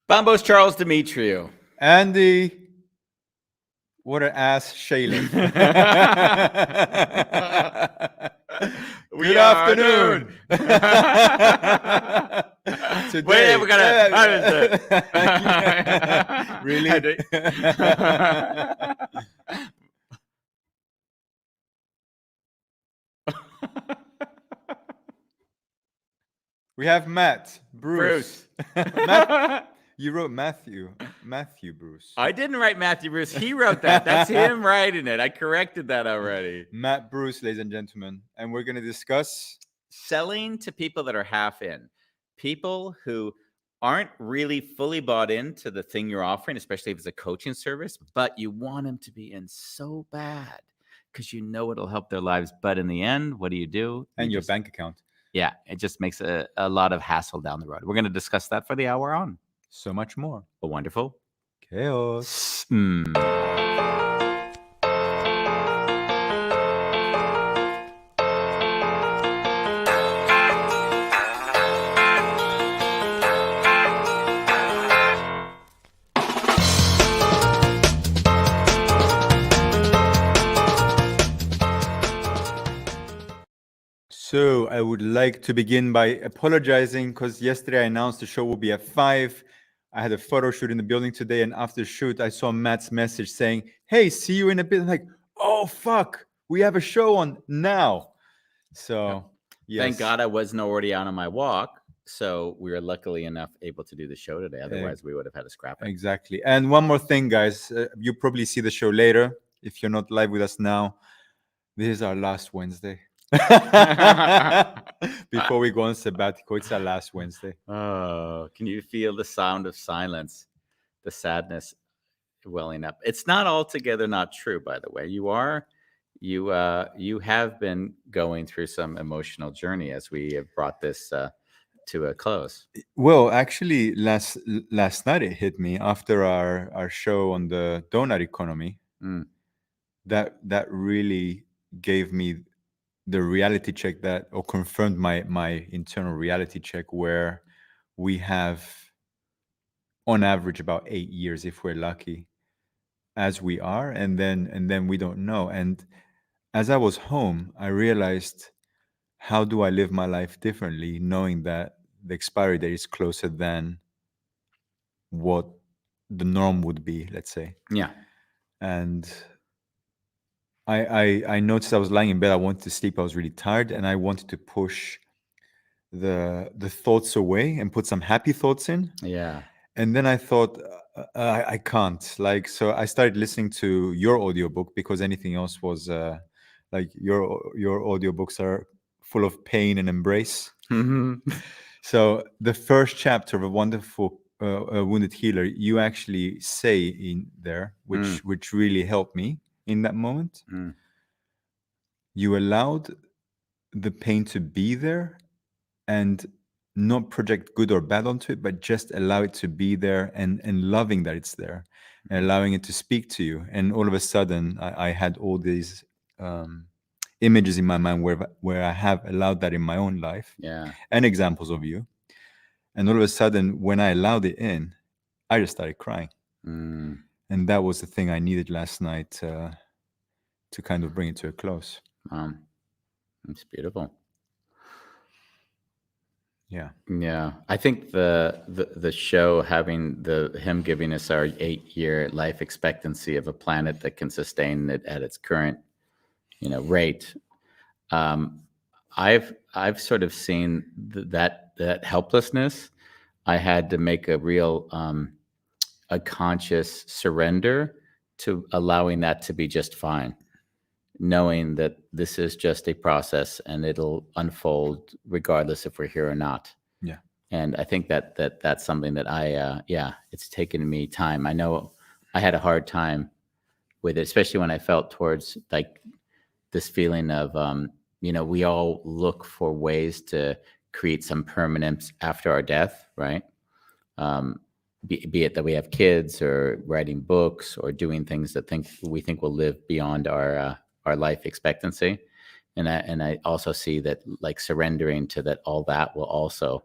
Bombos Charles Demetriou. Andy, what an ass Shaylin. Good afternoon. Today, Wait, we gotta. Really? We have Matt, Bruce. Matt, you wrote Matthew Bruce. I didn't write Matthew Bruce. He wrote that. That's him writing it. I corrected that already. Matt Bruce, ladies and gentlemen. And we're going to discuss selling to people that are half in. People who aren't really fully bought into the thing you're offering, especially if it's a coaching service, but you want them to be in so bad because you know it'll help their lives. But in the end, what do? And your bank account. Yeah, it just makes a lot of hassle down the road. We're going to discuss that for the hour on. So much more. A wonderful chaos. So I would like to begin by apologizing because yesterday I announced the show will be at 5. I had a photo shoot in the building today, and after the shoot, I saw Matt's message saying, "Hey, see you in a bit." I'm like, oh, fuck, we have a show on now. So, yes. Thank God I wasn't already out on my walk. So we were luckily enough able to do the show today. Otherwise, we would have had a scrap. Exactly. And one more thing, guys. You probably see the show later. If you're not live with us now, this is our last Wednesday. Before we go on sabbatical, it's our last Wednesday. Oh, can you feel the sound of silence, the sadness welling up? It's not altogether not true, by the way. You have been going through some emotional journey as we have brought this to a close. Well, actually, last night it hit me after our show on the donut economy. That really gave me the reality check or confirmed my internal reality check, where we have on average about 8 years if we're lucky as we are, and then we don't know. And as I was home, I realized, how do I live my life differently knowing that the expiry date is closer than what the norm would be, let's say. Yeah. And I noticed I was lying in bed. I wanted to sleep. I was really tired, and I wanted to push the thoughts away and put some happy thoughts in. Yeah. And then I thought, I can't. So I started listening to your audiobook, because anything else was your audiobooks are full of pain and embrace. Mm-hmm. So the first chapter of A Wonderful Wounded Healer, you actually say in there, which really helped me in that moment. You allowed the pain to be there and not project good or bad onto it, but just allow it to be there and loving that it's there and allowing it to speak to you. And all of a sudden, I had all these images in my mind where I have allowed that in my own life, and examples of you. And all of a sudden, when I allowed it in, I just started crying. And that was the thing I needed last night to kind of bring it to a close. It's beautiful. Yeah. I think the show, having him giving us our 8-year life expectancy of a planet that can sustain it at its current, rate. I've sort of seen that helplessness. I had to make a real a conscious surrender to allowing that to be just fine, knowing that this is just a process and it'll unfold regardless if we're here or not. Yeah. And I think that's something that it's taken me time. I know I had a hard time with it, especially when I felt towards this feeling of, we all look for ways to create some permanence after our death, right? Be it that we have kids or writing books or doing things that we think will live beyond our life expectancy. And I also see that surrendering to that, all that will also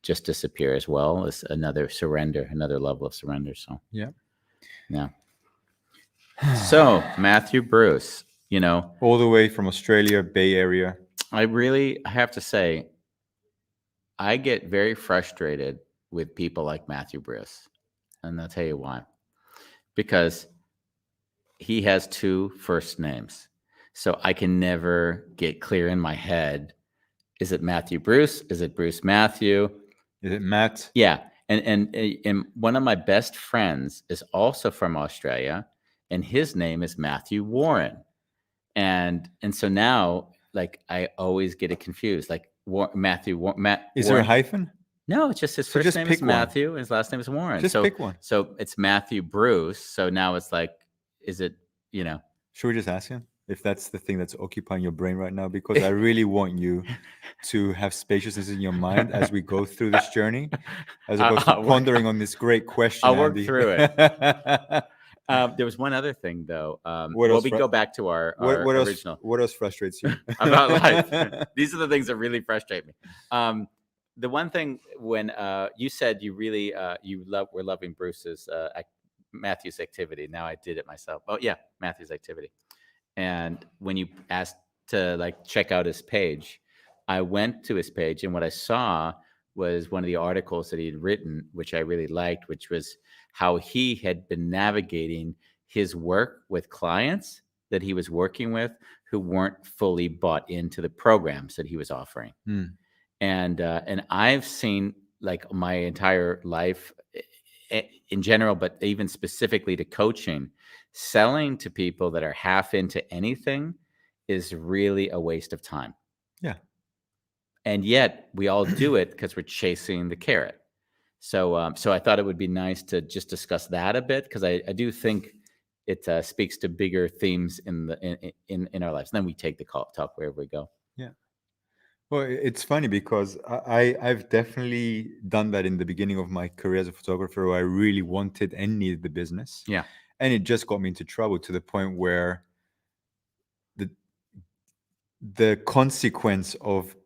just disappear as well. It's another surrender, another level of surrender. So Yeah. yeah. So Matthew Bruce, All the way from Australia, Bay Area. I have to say, I get very frustrated with people like Matthew Bruce. And I'll tell you why. Because he has two first names. So I can never get clear in my head. Is it Matthew Bruce? Is it Bruce Matthew? Is it Matt? Yeah. And one of my best friends is also from Australia, and his name is Matthew Warren. And so now, like, I always get it confused. Like Matthew Matt. Is Warren. there a hyphen? No, it's just his first name is Matthew. His last name is Warren. Just pick one. So it's Matthew Bruce. So now it's like, is it, Should we just ask him if that's the thing that's occupying your brain right now? Because I really want you to have spaciousness in your mind as we go through this journey, as opposed to pondering on this great question. I'll work through it. There was one other thing, though. We go back to our original. What else frustrates you about life? These are the things that really frustrate me. The one thing when you said you really were loving Bruce's Matthew's activity. Now I did it myself. Oh yeah, Matthew's activity. And when you asked to like check out his page, I went to his page, and what I saw was one of the articles that he had written, which I really liked, which was how he had been navigating his work with clients that he was working with who weren't fully bought into the programs that he was offering. And I've seen, like, my entire life in general, but even specifically to coaching, selling to people that are half into anything is really a waste of time. Yeah. And yet we all do it because we're chasing the carrot. So I thought it would be nice to just discuss that a bit, because I do think it speaks to bigger themes in our lives. And then we take the talk wherever we go. Yeah. Well, it's funny because I've definitely done that in the beginning of my career as a photographer, where I really wanted and needed the business. Yeah. And it just got me into trouble to the point where the consequence of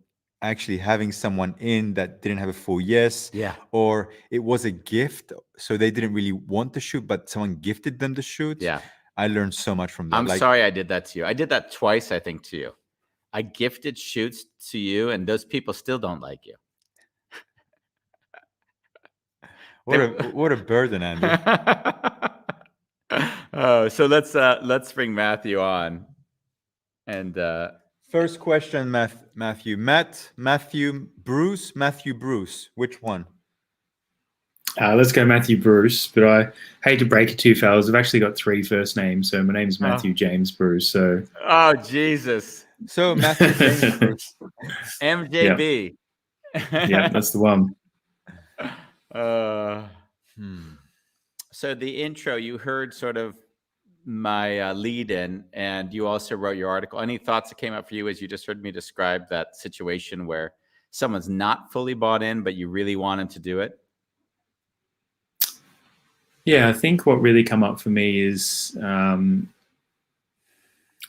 actually having someone in that didn't have a full yes, or it was a gift, so they didn't really want the shoot, but someone gifted them the shoot. Yeah. I learned so much from that. I'm sorry I did that to you. I did that twice, I think, to you. I gifted shoots to you, and those people still don't like you. What a burden, Andy. So let's bring Matthew on. And first question, Matthew. Matthew Bruce. Which one? Let's go Matthew Bruce, but I hate to break it to you, fellas. I've actually got three first names. So my name is Matthew James Bruce. So. Oh, Jesus. So Matthew James Bruce. MJB. Yeah, that's the one. So the intro, you heard sort of my lead in, and you also wrote your article. Any thoughts that came up for you as you just heard me describe that situation where someone's not fully bought in, but you really want them to do it? Yeah, I think what really come up for me is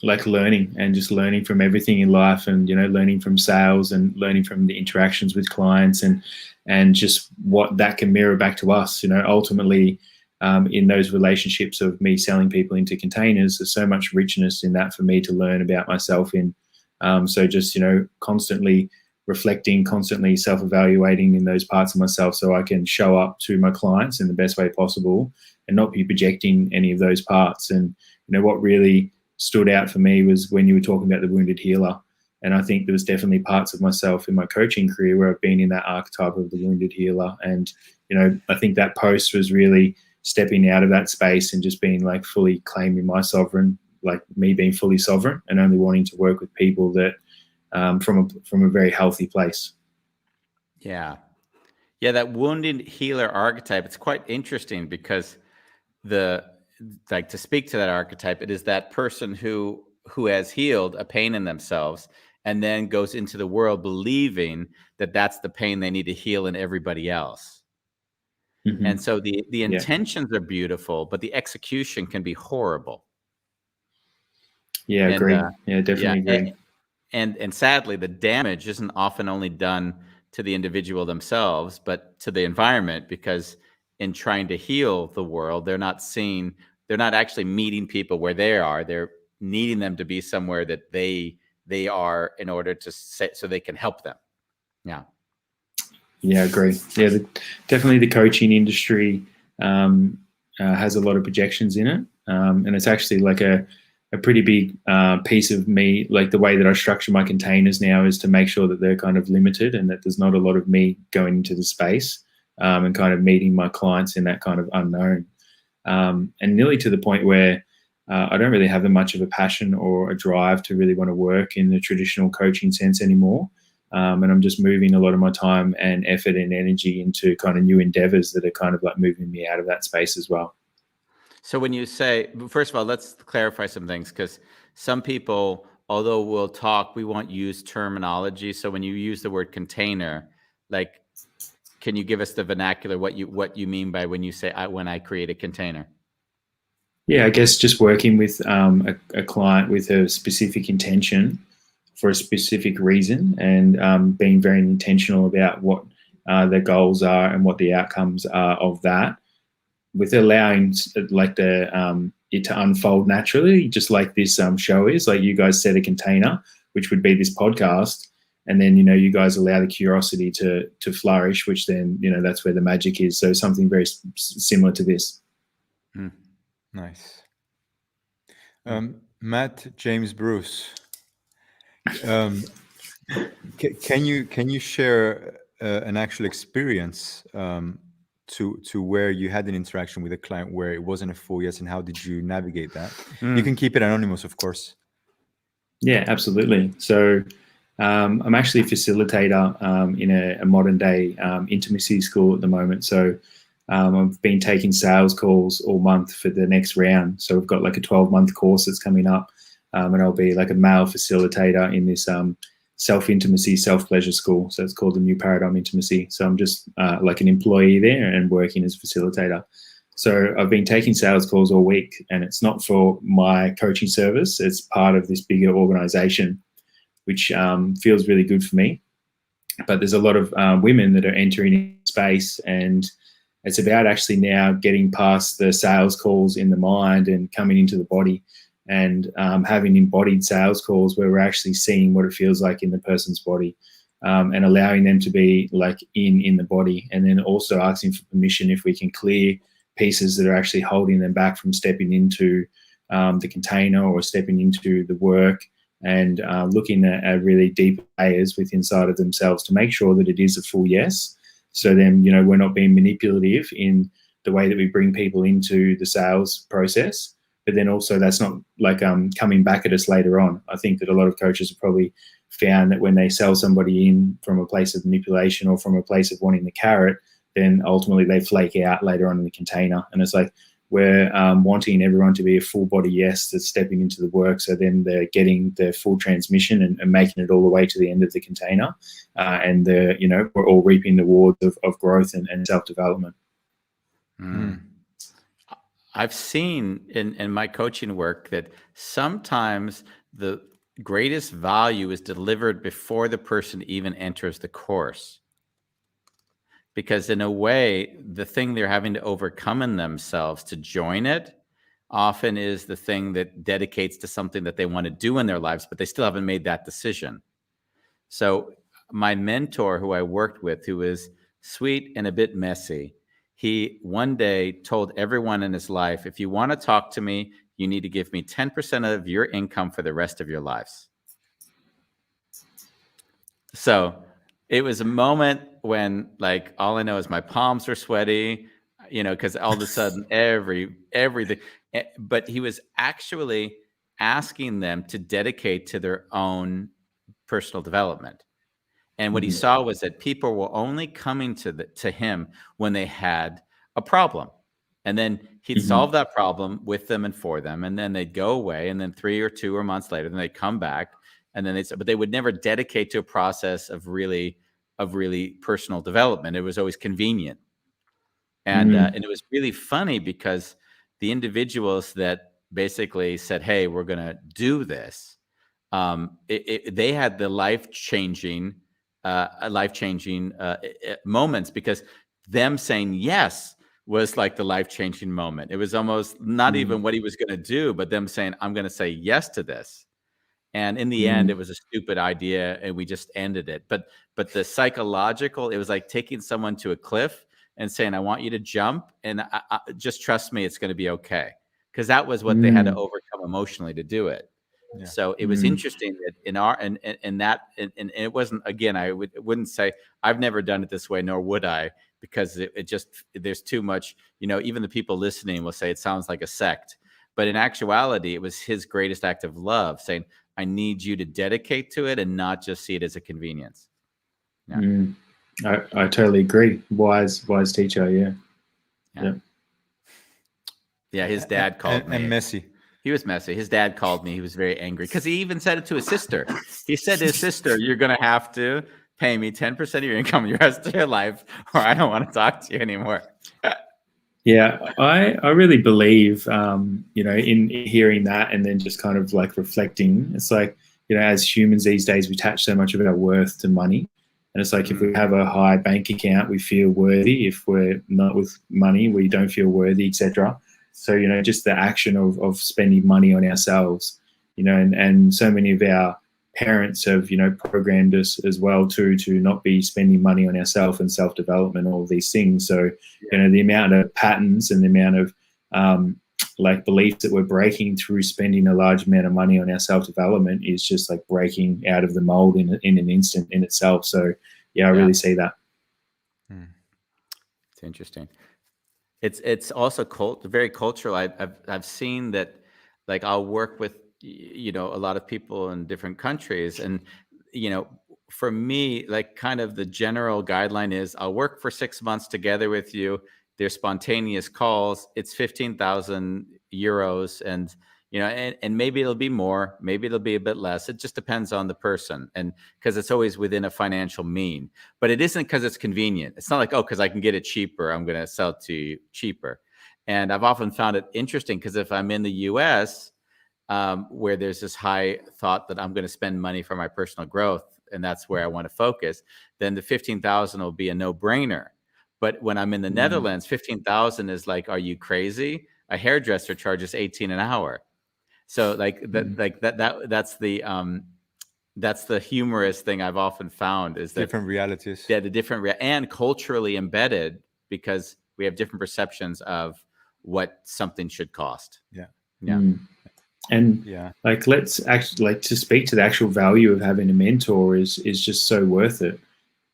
like learning, and just learning from everything in life, and learning from sales and learning from the interactions with clients, and just what that can mirror back to us. Ultimately, in those relationships of me selling people into containers, there's so much richness in that for me to learn about myself in. So just constantly reflecting, constantly self-evaluating in those parts of myself, so I can show up to my clients in the best way possible and not be projecting any of those parts. And what really stood out for me was when you were talking about the wounded healer. And I think there was definitely parts of myself in my coaching career where I've been in that archetype of the wounded healer. And, I think that post was really stepping out of that space and just being like fully claiming my sovereign, like me being fully sovereign and only wanting to work with people that from a very healthy place. Yeah, that wounded healer archetype, it's quite interesting because to speak to that archetype, it is that person who has healed a pain in themselves and then goes into the world believing that that's the pain they need to heal in everybody else. Mm-hmm. And so the intentions are beautiful, but the execution can be horrible. Yeah, agree. Definitely agree. And sadly, the damage isn't often only done to the individual themselves, but to the environment, because in trying to heal the world, they're not actually meeting people where they are. They're needing them to be somewhere that they are in order to so they can help them. Yeah. Yeah, I agree. Yeah, definitely the coaching industry has a lot of projections in it. And it's actually like a pretty big piece of me, like the way that I structure my containers now is to make sure that they're kind of limited and that there's not a lot of me going into the space and kind of meeting my clients in that kind of unknown. And nearly to the point where I don't really have much of a passion or a drive to really want to work in the traditional coaching sense anymore. And I'm just moving a lot of my time and effort and energy into kind of new endeavors that are kind of like moving me out of that space as well. So when you say, first of all, let's clarify some things, because some people, although we'll talk, we won't use terminology. So when you use the word container, like, can you give us the vernacular, what you mean by when you say, when I create a container? Yeah, I guess just working with a client with a specific intention for a specific reason, and being very intentional about what their goals are and what the outcomes are of that, with allowing like it to unfold naturally, just like this show is. Like you guys set a container, which would be this podcast, and then you guys allow the curiosity to flourish, which then that's where the magic is. So something very similar to this. Nice. Matt, James, Bruce, can you share an actual experience to where you had an interaction with a client where it wasn't a full yes, and how did you navigate that? You can keep it anonymous, of course. Yeah, absolutely. So I'm actually a facilitator in a modern day intimacy school at the moment. So I've been taking sales calls all month for the next round. So we've got like a 12-month course that's coming up, and I'll be like a male facilitator in this self-intimacy, self-pleasure school. So it's called the New Paradigm Intimacy. So I'm just like an employee there and working as a facilitator. So I've been taking sales calls all week, and it's not for my coaching service. It's part of this bigger organization, which feels really good for me. But there's a lot of women that are entering space, and it's about actually now getting past the sales calls in the mind and coming into the body, and having embodied sales calls where we're actually seeing what it feels like in the person's body, and allowing them to be like in the body, and then also asking for permission if we can clear pieces that are actually holding them back from stepping into the container or stepping into the work, and looking at really deep layers within inside of themselves to make sure that it is a full yes. So then, we're not being manipulative in the way that we bring people into the sales process, but then also that's not like coming back at us later on. I think that a lot of coaches have probably found that when they sell somebody in from a place of manipulation or from a place of wanting the carrot, then ultimately they flake out later on in the container. And it's like, we're wanting everyone to be a full body yes that's stepping into the work, so then they're getting the full transmission and making it all the way to the end of the container, and we're all reaping the rewards of growth and self-development. I've seen in my coaching work that sometimes the greatest value is delivered before the person even enters the course. Because in a way, the thing they're having to overcome in themselves to join it often is the thing that dedicates to something that they want to do in their lives, but they still haven't made that decision. So my mentor, who I worked with, who is sweet and a bit messy, he one day told everyone in his life, if you want to talk to me, you need to give me 10% of your income for the rest of your lives. So it was a moment when, like, all I know is my palms were sweaty, because all of a sudden everything. But he was actually asking them to dedicate to their own personal development. And what he saw was that people were only coming to him when they had a problem. And then he'd solve that problem with them and for them. And then they'd go away. And then 3 or 2 or months later, then they'd come back. And then but they would never dedicate to a process of really personal development. It was always convenient. And it was really funny because the individuals that basically said, hey, we're going to do this, they had the life-changing life-changing moments, because them saying yes was like the life-changing moment. It was almost not even what he was going to do, but them saying, I'm going to say yes to this. And in the end, it was a stupid idea, and we just ended it. But the psychological, it was like taking someone to a cliff and saying, I want you to jump, and just trust me, it's going to be okay. Because that was what they had to overcome emotionally to do it. Yeah. So it was interesting that in our, and it wasn't, again, I wouldn't say, I've never done it this way, nor would I, because it just, there's too much, even the people listening will say it sounds like a sect. But in actuality, it was his greatest act of love, saying, I need you to dedicate to it and not just see it as a convenience. Yeah. I totally agree. Wise teacher. Yeah. Yeah. His dad called me. And messy. He was messy. His dad called me. He was very angry because he even said it to his sister. He said to his sister, you're going to have to pay me 10% of your income the rest of your life, or I don't want to talk to you anymore. Yeah, I really believe, in hearing that and then just kind of like reflecting. It's like, as humans these days, we attach so much of our worth to money. And it's like, if we have a high bank account, we feel worthy. If we're not with money, we don't feel worthy, etc. So, just the action of spending money on ourselves, and so many of our parents have, programmed us as well to not be spending money on ourselves and self-development, all of these things. So, the amount of patterns and the amount of beliefs that we're breaking through spending a large amount of money on our self-development is just like breaking out of the mold in an instant in itself. So I really see that. It's interesting. It's also very cultural. I've seen that, like, I'll work with a lot of people in different countries, and for me, like, kind of the general guideline is I'll work for 6 months together with you. There's spontaneous calls. It's 15,000 euros, and and maybe it'll be more, maybe it'll be a bit less. It just depends on the person, and because it's always within a financial mean. But it isn't because it's convenient. It's not like, oh, because I can get it cheaper, I'm going to sell it to you cheaper. And I've often found it interesting because if I'm in the U.S., where there's this high thought that I'm going to spend money for my personal growth, and that's where I want to focus, then the 15,000 will be a no-brainer. But when I'm in the Netherlands, 15,000 is like, are you crazy? A hairdresser charges 18 an hour. So that's the humorous thing I've often found, is that different realities. Yeah, the different and culturally embedded, because we have different perceptions of what something should cost. Yeah. And let's actually to speak to the actual value of having a mentor is just so worth it.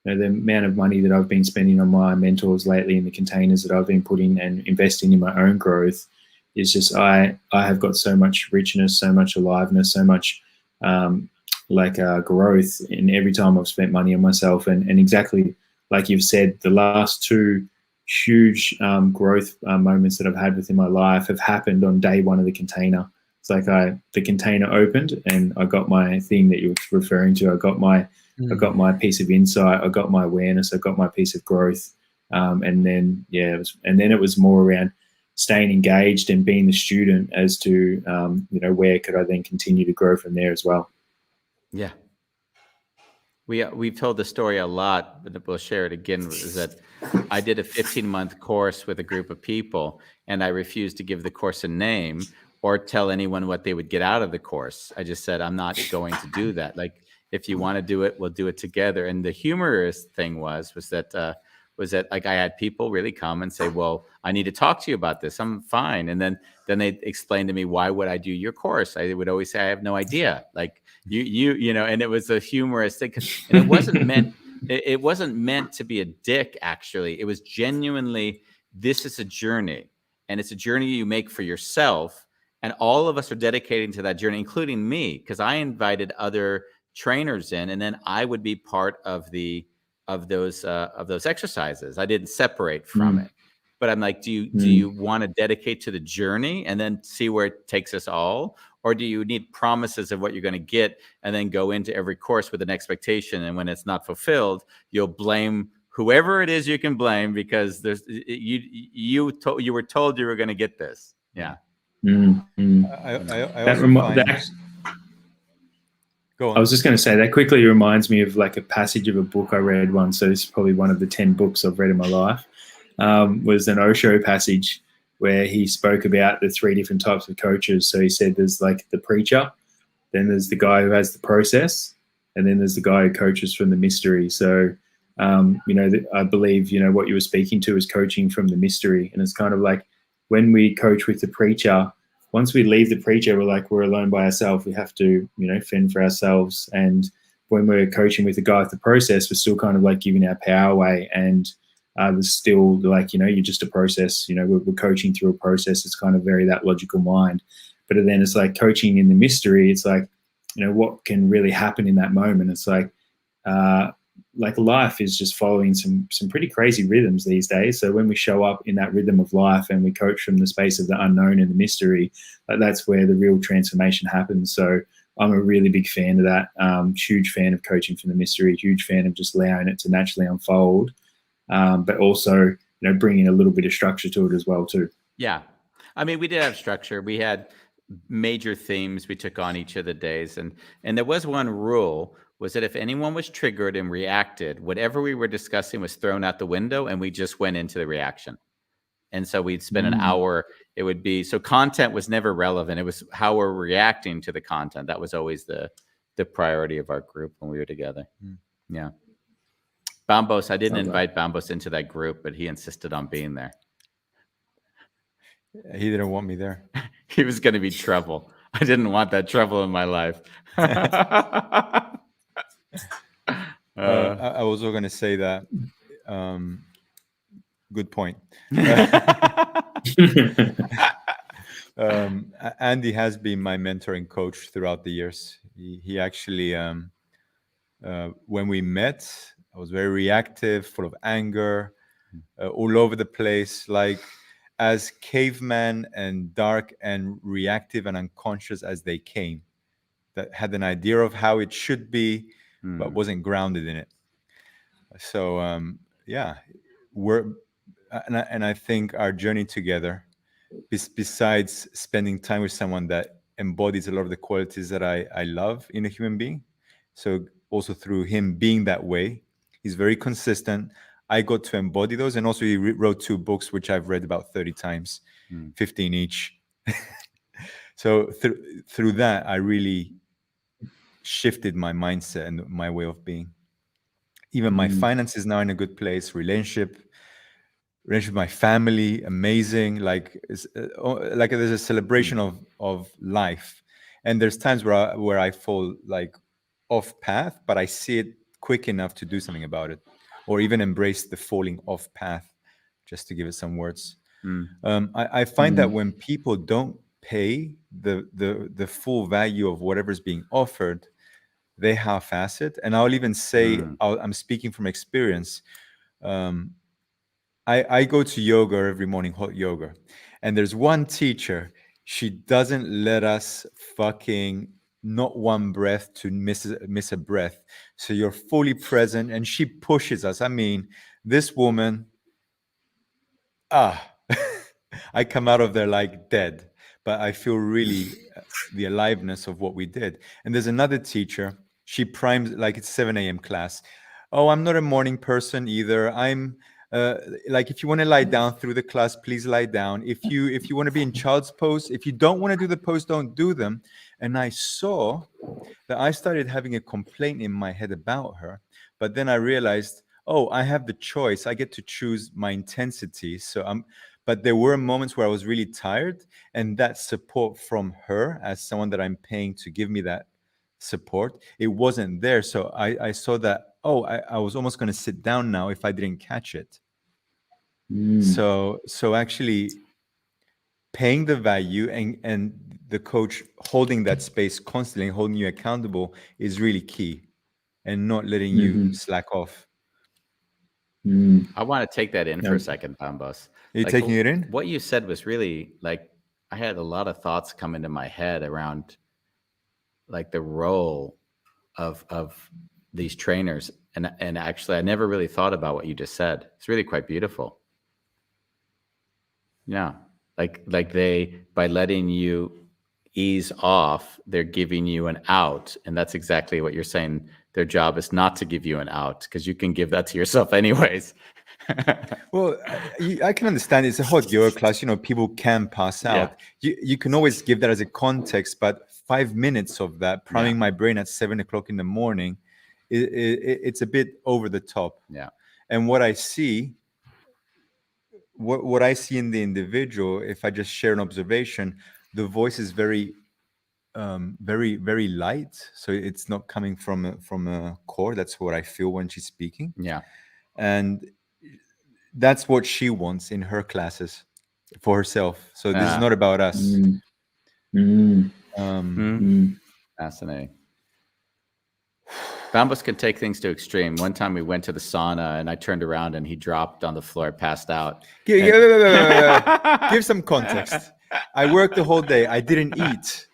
The amount of money that I've been spending on my mentors lately, in the containers that I've been putting and investing in my own growth, is just I have got so much richness, so much aliveness, so much growth in every time I've spent money on myself. And exactly like you've said, the last two huge growth moments that I've had within my life have happened on day one of the container. It's like the container opened and I got my thing that you were referring to. I got my piece of insight. I got my awareness. I got my piece of growth. And then it was more around staying engaged and being the student as to where could I then continue to grow from there as well. Yeah, we've told the story a lot, but we'll share it again. Is that I did a 15-month course with a group of people, and I refused to give the course a name or tell anyone what they would get out of the course. I just said, I'm not going to do that. Like, if you want to do it, we'll do it together. And the humorous thing was that like, I had people really come and say, well, I need to talk to you about this. I'm fine. And then they explained to me, why would I do your course? I would always say, I have no idea. Like, and it was a humorous thing. And it wasn't meant to be a dick, actually. It was genuinely, this is a journey, and it's a journey you make for yourself. And all of us are dedicating to that journey, including me, because I invited other trainers in, and then I would be part of those exercises. I didn't separate from it, but I'm like, do you want to dedicate to the journey and then see where it takes us all, or do you need promises of what you're going to get and then go into every course with an expectation, and when it's not fulfilled, you'll blame whoever it is you can blame because you were told you were going to get this. Yeah. I also find... Go on. I was just going to say that quickly reminds me of like a passage of a book I read once. So this is probably one of the 10 books I've read in my life. Was an Osho passage where he spoke about the 3 different types of coaches. So he said there's like the preacher, then there's the guy who has the process, and then there's the guy who coaches from the mystery. So, I believe, what you were speaking to is coaching from the mystery. And it's kind of like when we coach with the preacher, once we leave the preacher, we're alone by ourselves. We have to, fend for ourselves. And when we're coaching with the guy with the process, we're still kind of like giving our power away. And there's still like, you're just a process, we're coaching through a process. It's kind of very that logical mind. But then it's like coaching in the mystery. It's like, what can really happen in that moment? It's like life is just following some pretty crazy rhythms these days. So when we show up in that rhythm of life and we coach from the space of the unknown and the mystery, that's where the real transformation happens. So I'm a really big fan of that. Huge fan of coaching from the mystery. Huge fan of just allowing it to naturally unfold, but also bringing a little bit of structure to it as well too. Yeah, I mean, we did have structure. We had major themes we took on each of the days, and there was one rule, was that if anyone was triggered and reacted, whatever we were discussing was thrown out the window and we just went into the reaction. And so we'd spend an hour. It would be, so content was never relevant. It was how we're reacting to the content. That was always the priority of our group when we were together. Yeah. Bambos, I didn't invite Bambos into that group, but he insisted on being there. He didn't want me there. He was going to be trouble. I didn't want that trouble in my life. I was also going to say that. Good point. Andy has been my mentor and coach throughout the years. He actually, when we met, I was very reactive, full of anger, all over the place, like as caveman and dark and reactive and unconscious as they came, that had an idea of how it should be, but wasn't grounded in it. So I think our journey together, besides spending time with someone that embodies a lot of the qualities that I love in a human being, so also through him being that way, he's very consistent. I got to embody those, and also he wrote 2 books which I've read about 30 times, 15 each. So through that, I really shifted my mindset and my way of being. Even my finances now in a good place. Relationship with my family, amazing. Like there's a celebration of life, and there's times where I fall like off path, but I see it quick enough to do something about it, or even embrace the falling off path, just to give it some words. I find that when people don't pay the full value of whatever's being offered, they half-ass it. And I'll even say, I'm speaking from experience. I go to yoga every morning, hot yoga, and there's one teacher, she doesn't let us fucking not one breath to miss a breath. So you're fully present, and she pushes us. I mean, this woman, I come out of there like dead, but I feel really the aliveness of what we did. And there's another teacher, she primes, like it's 7 a.m. class. Oh, I'm not a morning person either. I'm like, if you want to lie down through the class, please lie down. If you want to be in child's pose, if you don't want to do the pose, don't do them. And I saw that I started having a complaint in my head about her, but then I realized, oh, I have the choice. I get to choose my intensity. But there were moments where I was really tired, and that support from her, as someone that I'm paying to give me that support, it wasn't there. So I saw that, oh, I was almost going to sit down now if I didn't catch it. So actually paying the value and the coach holding that space constantly, holding you accountable, is really key, and not letting you slack off. I want to take that in for a second, Bambos. Are you taking it in? What you said was really, like, I had a lot of thoughts come into my head around like the role of these trainers. And actually, I never really thought about what you just said. It's really quite beautiful. Yeah. Like they, by letting you ease off, they're giving you an out. And that's exactly what you're saying. Their job is not to give you an out, because you can give that to yourself anyways. Well, I can understand it's a hot yoga class. You know, people can pass out. You can always give that as a context, but 5 minutes of that priming my brain at 7 o'clock in the morning, it's a bit over the top. Yeah. And what I see, what I see in the individual, if I just share an observation, the voice is very, very light. So it's not coming from a core. That's what I feel when she's speaking. Yeah. And that's what she wants in her classes for herself. So this is not about us. Fascinating. Bambos can take things to extreme. One time we went to the sauna and I turned around and he dropped on the floor, passed out. Give some context. I worked the whole day. I didn't eat.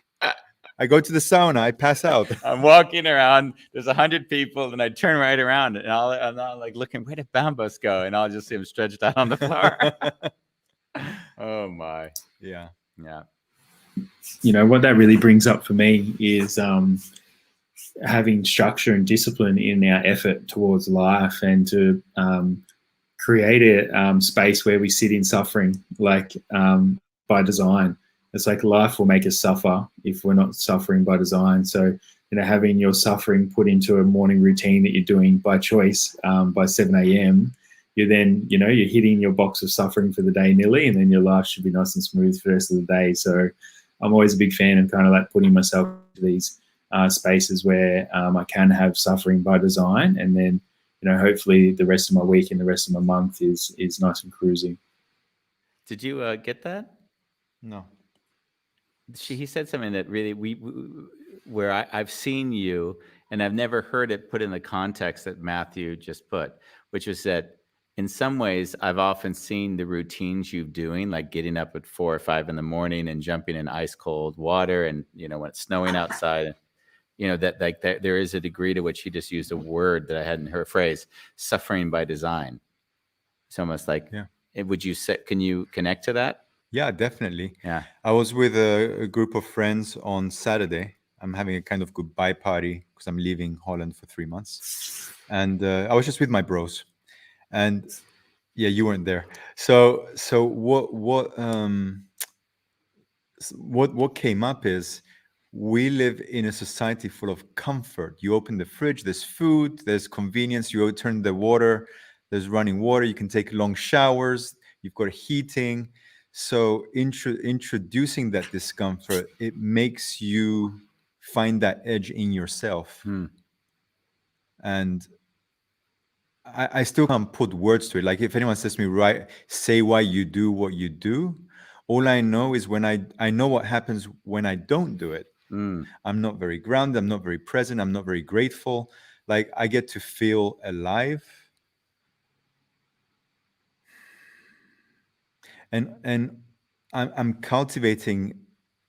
I go to the sauna. I pass out. I'm walking around. There's 100 people, and I turn right around, and I'm not like looking. Where did Bambos go? And I'll just see him stretched out on the floor. Oh my. Yeah. Yeah. You know what that really brings up for me is having structure and discipline in our effort towards life, and to create a space where we sit in suffering, like by design. It's like life will make us suffer if we're not suffering by design. So, you know, having your suffering put into a morning routine that you're doing by choice by 7 a.m., you're then, you know, you're hitting your box of suffering for the day nearly, and then your life should be nice and smooth for the rest of the day. So I'm always a big fan of kind of like putting myself into these spaces where I can have suffering by design, and then, you know, hopefully the rest of my week and the rest of my month is nice and cruisy. Did you get that? No. He said something that really where I've seen you, and I've never heard it put in the context that Matthew just put, which was that in some ways I've often seen the routines you're doing, like getting up at 4 or 5 in the morning and jumping in ice cold water, and, you know, when it's snowing outside, you know, that like there is a degree to which he just used a word that I hadn't heard, phrase, suffering by design. It's almost like, would you say, can you connect to that? Yeah, definitely. Yeah. I was with a group of friends on Saturday. I'm having a kind of goodbye party because I'm leaving Holland for 3 months. And I was just with my bros. And yeah, you weren't there. So what came up is, we live in a society full of comfort. You open the fridge, there's food, there's convenience. You turn the water, there's running water. You can take long showers. You've got heating. So introducing that discomfort, it makes you find that edge in yourself. And I still can't put words to it. Like if anyone says to me, say why you do what you do, all I know is when I know what happens when I don't do it. I'm not very grounded. I'm not very present. I'm not very grateful. Like I get to feel alive. And I'm cultivating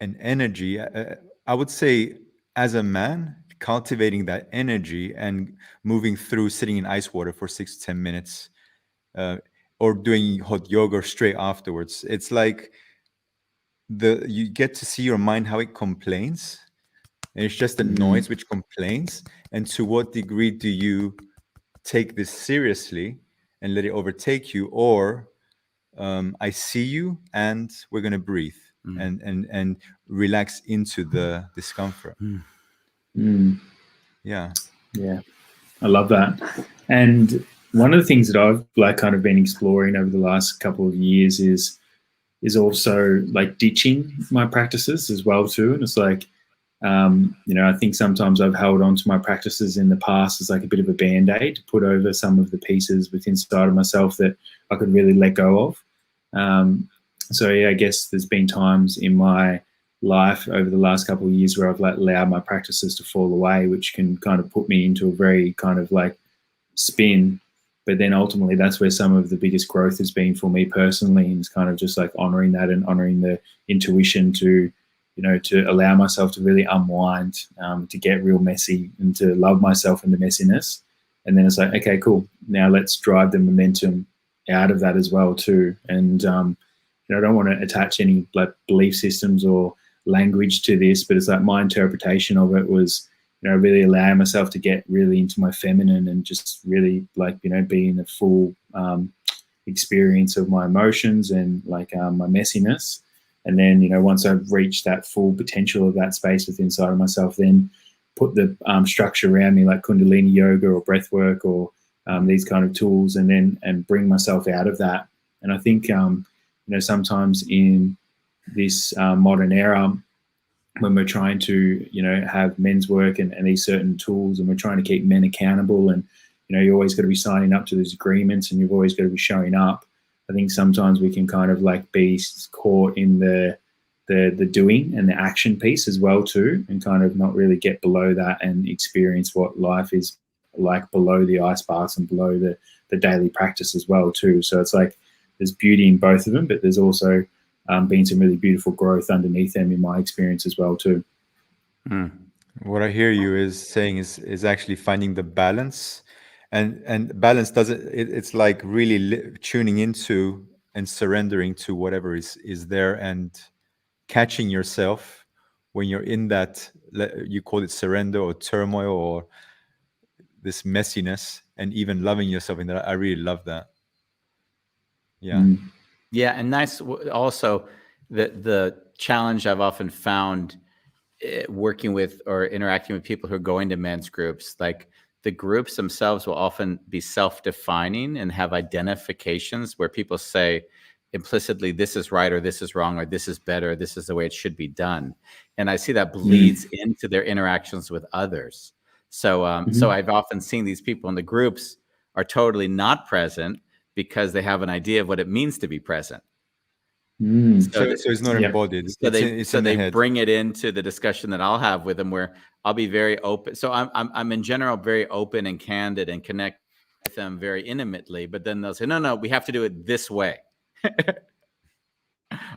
an energy. I would say, as a man, cultivating that energy and moving through sitting in ice water for 6 to 10 minutes, or doing hot yoga straight afterwards. It's like you get to see your mind, how it complains. And it's just a noise which complains. And to what degree do you take this seriously and let it overtake you, or I see you and we're going to breathe and relax into the discomfort. Yeah. I love that. And one of the things that I've like kind of been exploring over the last couple of years is also like ditching my practices as well too. And it's like, you know, I think sometimes I've held on to my practices in the past as like a bit of a band-aid to put over some of the pieces within inside of myself that I could really let go of. So yeah, I guess there's been times in my life over the last couple of years where I've allowed my practices to fall away, which can kind of put me into a very kind of like spin. But then ultimately that's where some of the biggest growth has been for me personally, and it's kind of just like honoring that and honoring the intuition to, you know, to allow myself to really unwind, to get real messy and to love myself in the messiness. And then it's like, okay, cool. Now let's drive the momentum out of that as well too. And, you know, I don't want to attach any like belief systems or language to this, but it's like my interpretation of it was, really allowing myself to get really into my feminine and just really like, be in the full experience of my emotions and like my messiness. And then, once I've reached that full potential of that space within inside of myself, then put the structure around me like Kundalini yoga or breath work or these kind of tools, and bring myself out of that. And I think, sometimes in this modern era, when we're trying to, have men's work and these certain tools, and we're trying to keep men accountable, and, you always got to be signing up to those agreements, and you've always got to be showing up. I think sometimes we can kind of like be caught in the doing and the action piece as well too, and kind of not really get below that and experience what life is like below the ice baths and below the daily practice as well too. So it's like there's beauty in both of them, but there's also been some really beautiful growth underneath them in my experience as well too. What I hear you is saying is actually finding the balance, and balance doesn't. It's like really tuning into and surrendering to whatever is there, and catching yourself when you're in that. You call it surrender or turmoil or this messiness, and even loving yourself in that. I really love that. Yeah. Yeah, and nice. Also, the challenge I've often found working with or interacting with people who are going to men's groups, like the groups themselves will often be self-defining and have identifications where people say implicitly, this is right, or this is wrong, or this is better, this is the way it should be done. And I see that bleeds into their interactions with others. So, so I've often seen these people in the groups are totally not present because they have an idea of what it means to be present. So it's not embodied. So It's in the they head. bring it into the discussion that I'll have with them, where I'll be very open. So I'm in general very open and candid and connect with them very intimately. But then they'll say, no, we have to do it this way.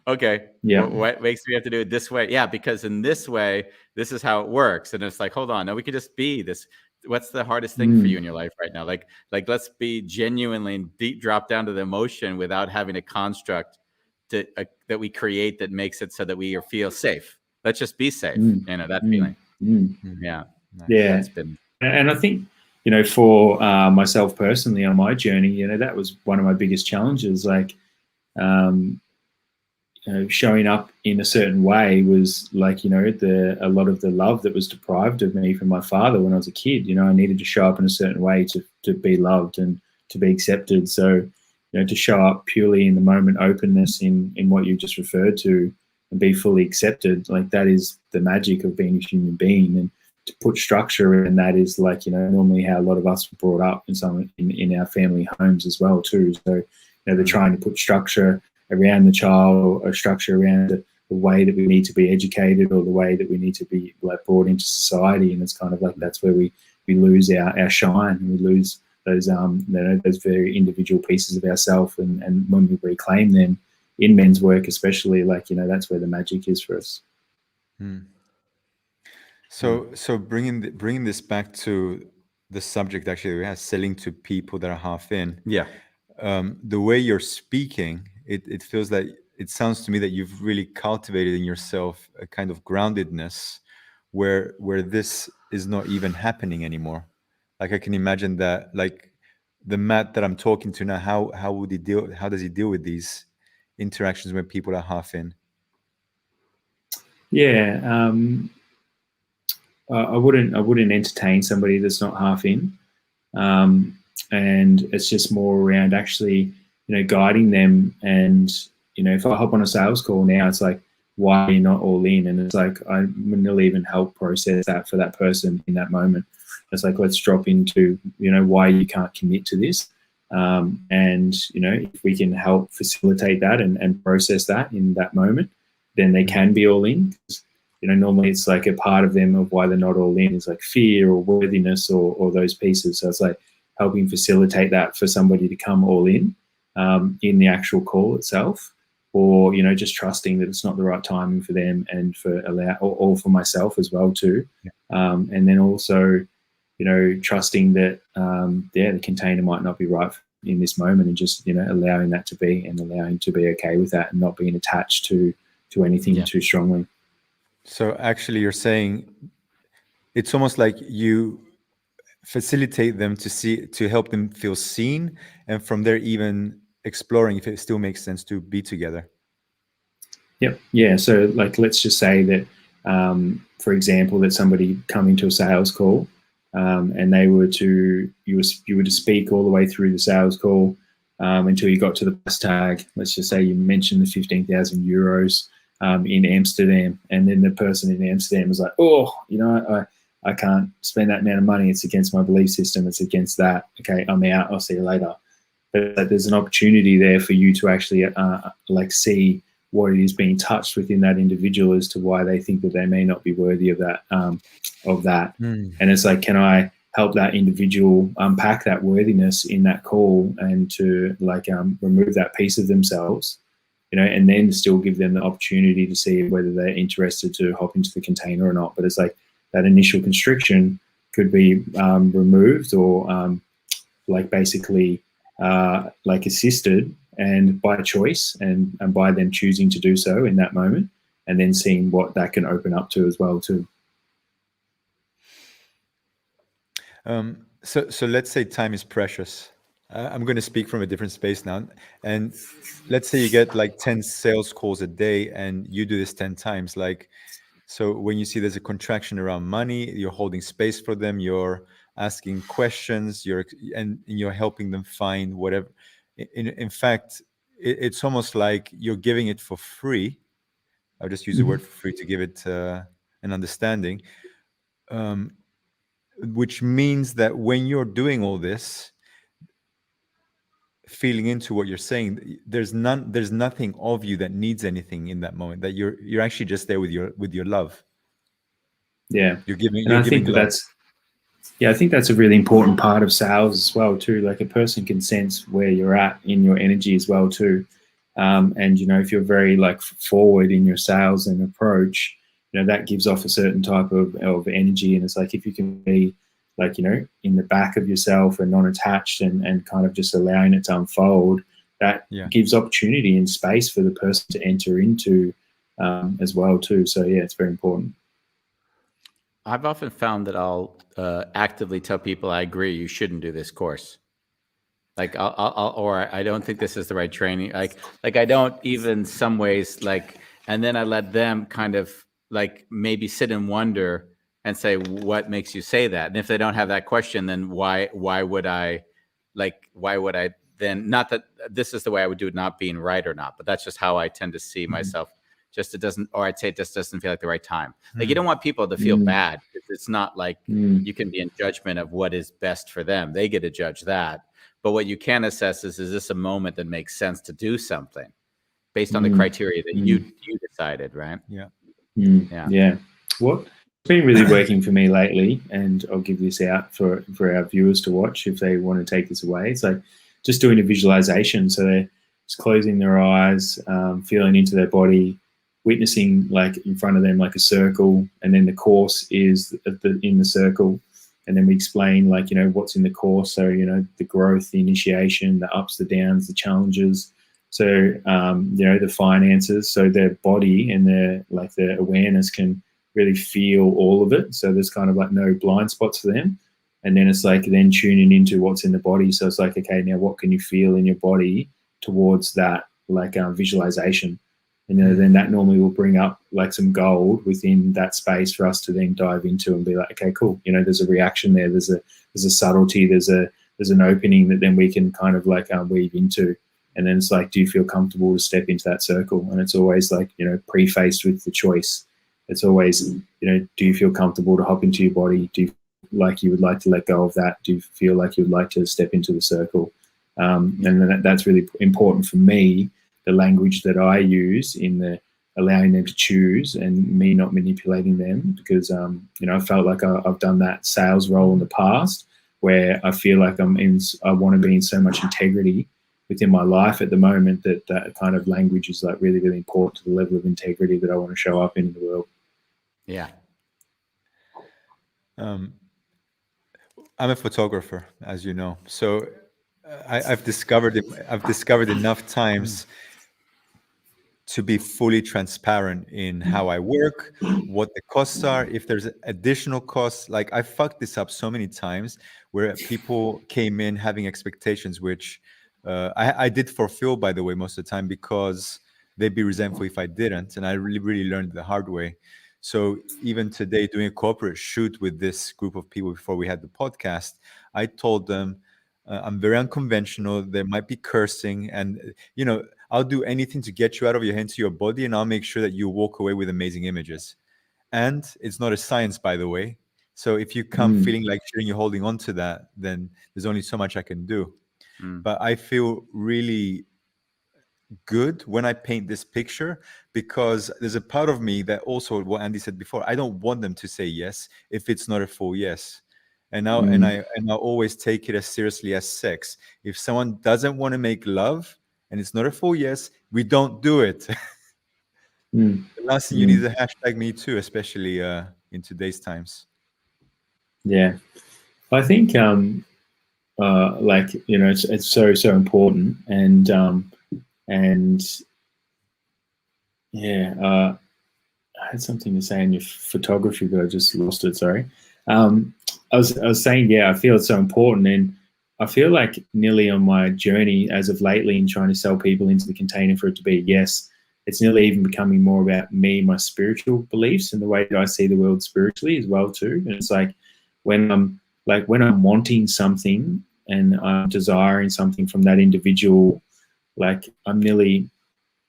Okay. Yeah. What makes me have to do it this way? Yeah, because in this way, this is how it works. And it's like, hold on, no, we could just be this. What's the hardest thing for you in your life right now? Like let's be genuinely deep, drop down to the emotion without having a construct that we create that makes it so that we feel safe. Let's just be safe. That feeling. Yeah. Yeah. That's been. And I think, for myself personally on my journey, that was one of my biggest challenges. Like, showing up in a certain way was like, a lot of the love that was deprived of me from my father when I was a kid. I needed to show up in a certain way to be loved and to be accepted. So, to show up purely in the moment openness in what you just referred to and be fully accepted, like that is the magic of being a human being. And to put structure in that is like, normally how a lot of us were brought up in our family homes as well too. So, they're trying to put structure around the child or structure around the way that we need to be educated or the way that we need to be like brought into society. And it's kind of like, that's where we lose our shine, and we lose those those very individual pieces of ourselves. And when we reclaim them in men's work, especially, like, that's where the magic is for us. So bringing this back to the subject, actually, we have selling to people that are half in. Yeah. The way you're speaking, it feels like, it sounds to me that you've really cultivated in yourself a kind of groundedness where this is not even happening anymore. Like I can imagine that, like the Matt that I'm talking to now, how does he deal with these interactions when people are half in? Yeah. I wouldn't entertain somebody that's not half in. And it's just more around actually, guiding them. And, if I hop on a sales call now, it's like, why are you not all in? And it's like, I wouldn't even help process that for that person in that moment. It's like, let's drop into, why you can't commit to this. And, if we can help facilitate that and process that in that moment, then they can be all in. Normally it's like a part of them of why they're not all in is like fear or worthiness or those pieces. So it's like helping facilitate that for somebody to come all in the actual call itself, or, just trusting that it's not the right timing for them and or for myself as well too. And then also, trusting that, the container might not be right in this moment, and just, allowing that to be, and allowing to be okay with that and not being attached to anything too strongly. So actually, you're saying it's almost like you facilitate them to help them feel seen, and from there even exploring if it still makes sense to be together. Yep. Yeah. So, like, let's just say that, for example, that somebody come into a sales call, and they were to you were to speak all the way through the sales call until you got to the price tag. Let's just say you mentioned the 15,000 euros in Amsterdam, and then the person in Amsterdam was like, "Oh, I can't spend that amount of money. It's against my belief system. It's against that. Okay, I'm out. I'll see you later." But there's an opportunity there for you to actually see what it is being touched within that individual as to why they think that they may not be worthy of that. And it's like, can I help that individual unpack that worthiness in that call and to remove that piece of themselves, and then still give them the opportunity to see whether they're interested to hop into the container or not. But it's like that initial constriction could be removed or basically assisted, and by choice and by them choosing to do so in that moment, and then seeing what that can open up to as well too. So let's say time is precious. I'm going to speak from a different space now. And let's say you get like 10 sales calls a day and you do this 10 times. So when you see there's a contraction around money, you're holding space for them, you're asking questions, and you're helping them find whatever. In fact, it's almost like you're giving it for free. I'll just use the word for free to give it an understanding. Which means that when you're doing all this, feeling into what you're saying, there's nothing of you that needs anything in that moment. That you're actually just there with your love. Yeah, you're giving. And I think love. I think that's a really important part of sales as well too. Like, a person can sense where you're at in your energy as well too. And if you're very forward in your sales and approach, that gives off a certain type of energy. And it's like, if you can be in the back of yourself and non-attached and kind of just allowing it to unfold, that gives opportunity and space for the person to enter into as well too. So yeah, it's very important. I've often found that I'll actively tell people, I agree, you shouldn't do this course. Or I don't think this is the right training. Like I don't even some ways and then I let them kind of maybe sit and wonder and say, what makes you say that? And if they don't have that question, then why would I then, not that this is the way I would do it, not being right or not, but that's just how I tend to see myself. Just it doesn't, or I'd say it just doesn't feel like the right time. Like, you don't want people to feel bad. It's not like you can be in judgment of what is best for them. They get to judge that. But what you can assess is this a moment that makes sense to do something based on the criteria that you decided, right? Yeah. What's been really working for me lately, and I'll give this out for our viewers to watch if they want to take this away. It's like just doing a visualization. So they're just closing their eyes, feeling into their body, witnessing in front of them like a circle, and then the course is in the circle. And then we explain what's in the course. So, the growth, the initiation, the ups, the downs, the challenges. So, the finances. So their body and their awareness can really feel all of it. So there's kind of no blind spots for them. And then it's then tuning into what's in the body. So it's okay, now what can you feel in your body towards that visualization? And then that normally will bring up some gold within that space for us to then dive into and be like, okay, cool. There's a reaction there. There's a subtlety. There's an opening that then we can kind of weave into. And then it's do you feel comfortable to step into that circle? And it's always prefaced with the choice. It's always, do you feel comfortable to hop into your body? Do you feel like you would like to let go of that? Do you feel like you would like to step into the circle? And then that's really important for me. The language that I use in the allowing them to choose and me not manipulating them, because I felt like I've done that sales role in the past where I feel like I want to be in so much integrity within my life at the moment that kind of language is really, really important to the level of integrity that I want to show up in the world. Yeah. I'm a photographer, as you know, so I've discovered enough times to be fully transparent in how I work, what the costs are, if there's additional costs. Like I fucked this up so many times where people came in having expectations, which I did fulfill, by the way, most of the time, because they'd be resentful if I didn't. And I really learned the hard way. So even today, doing a corporate shoot with this group of people before we had the podcast, I told them, I'm very unconventional. There might be cursing, and I'll do anything to get you out of your head to your body, and I'll make sure that you walk away with amazing images. And it's not a science, by the way. So if you come feeling like shitting, you're holding on to that, then there's only so much I can do. But I feel really good when I paint this picture, because there's a part of me that also, what Andy said before, I don't want them to say yes if it's not a full yes. And now, and I always take it as seriously as sex. If someone doesn't want to make love and it's not a full yes, we don't do it. The last thing you need is a hashtag me too, especially in today's times. Yeah, I think it's so important, and I had something to say in your photography, but I just lost it. Sorry. I was saying, I feel it's so important, and I feel like nearly on my journey as of lately in trying to sell people into the container for it to be a yes, it's nearly even becoming more about me, my spiritual beliefs, and the way that I see the world spiritually as well too. And it's like when I'm wanting something and I'm desiring something from that individual, like I'm nearly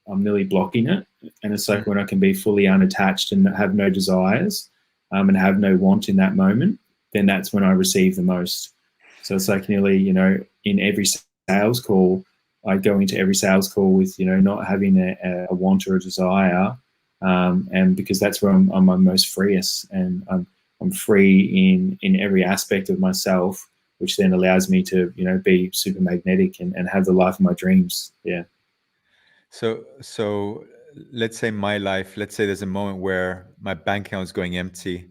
blocking it. And it's like when I can be fully unattached and have no desires, and have no want in that moment, then that's when I receive the most. So it's like nearly, in every sales call, I go into every sales call with, not having a want or a desire, and because that's where I'm my most freest, and I'm free in every aspect of myself, which then allows me to, be super magnetic and have the life of my dreams. Yeah. So let's say my life, let's say there's a moment where my bank account is going empty.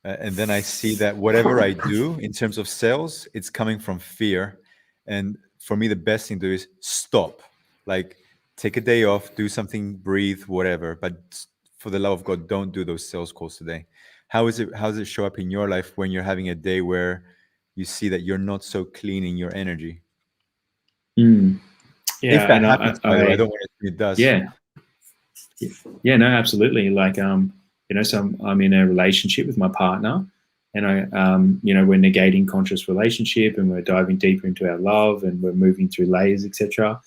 And then I see that whatever I do in terms of sales, it's coming from fear. And for me, the best thing to do is stop. Like, take a day off, do something, breathe, whatever. But for the love of God, don't do those sales calls today. How does it show up in your life when you're having a day where you see that you're not so clean in your energy? Yeah, if that happens, by the way, I don't want to say it does. Yeah, no, absolutely. Like, so I'm in a relationship with my partner, and we're negating conscious relationship, and we're diving deeper into our love, and we're moving through layers, etc.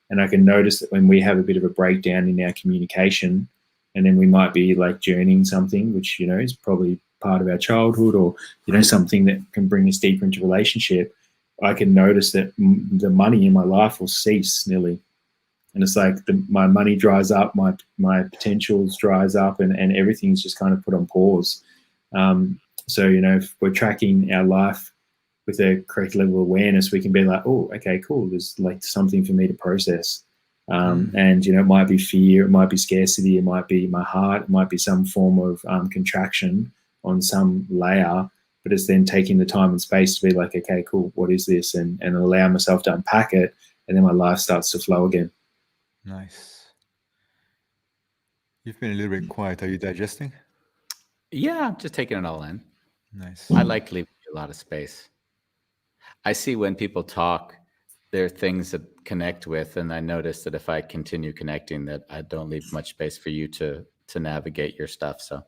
And I can notice that when we have a bit of a breakdown in our communication, and then we might be like journeying something, which, is probably part of our childhood, or, something that can bring us deeper into relationship, I can notice that the money in my life will cease nearly. And it's like my money dries up, my potentials dries up, and everything's just kind of put on pause. So, if we're tracking our life with a correct level of awareness, we can be like, oh, okay, cool. There's like something for me to process. And, it might be fear, it might be scarcity, it might be my heart, it might be some form of contraction on some layer, but it's then taking the time and space to be like, okay, cool, what is this? And allow myself to unpack it, and then my life starts to flow again. Nice. You've been a little bit quiet. Are you digesting? Yeah, I'm just taking it all in. Nice. I like leaving a lot of space. I see when people talk, there are things that connect with, and I notice that if I continue connecting, that I don't leave much space for you to navigate your stuff. So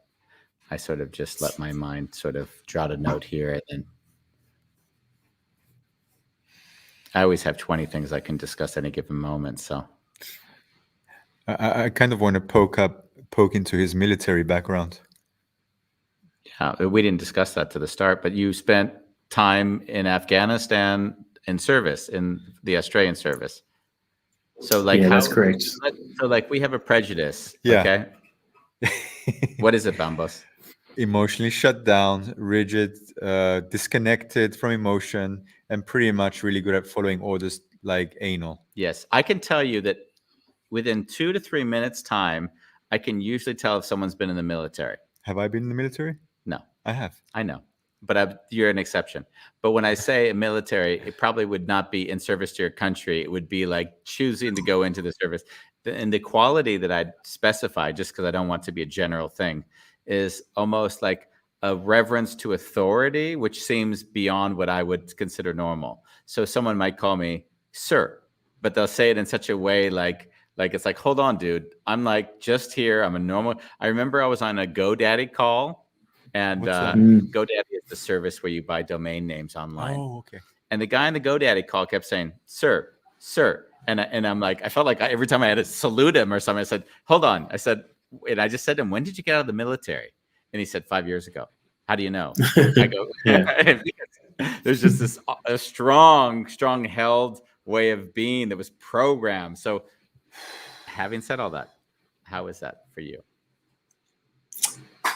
I sort of just let my mind sort of jot a note here, and then I always have 20 things I can discuss any given moment. So I kind of want to poke into his military background. Yeah, we didn't discuss that to the start, but you spent time in Afghanistan in service, in the Australian service. So like, yeah, that's correct. So like, we have a prejudice. Yeah. Okay. What is it, Bambos? Emotionally shut down, rigid, disconnected from emotion, and pretty much really good at following orders like anal. Yes, I can tell you that within 2 to 3 minutes time, I can usually tell if someone's been in the military. Have I been in the military? No, I have. I know. but you're an exception. But when I say military, it probably would not be in service to your country. It would be like choosing to go into the service. And the quality that I'd specify, just because I don't want to be a general thing, is almost like a reverence to authority, which seems beyond what I would consider normal. So someone might call me sir, but they'll say it in such a way like it's like, hold on, dude. I'm like just here. I'm a normal. I remember I was on a GoDaddy call, and GoDaddy is the service where you buy domain names online. Oh, okay. And the guy on the GoDaddy call kept saying, sir, sir. And I'm like, I felt like every time I had to salute him or something, I said, hold on. I said, and I just said to him, when did you get out of the military? And he said, 5 years ago. How do you know? I go, there's just this a strong held way of being that was programmed. So having said all that, how is that for you?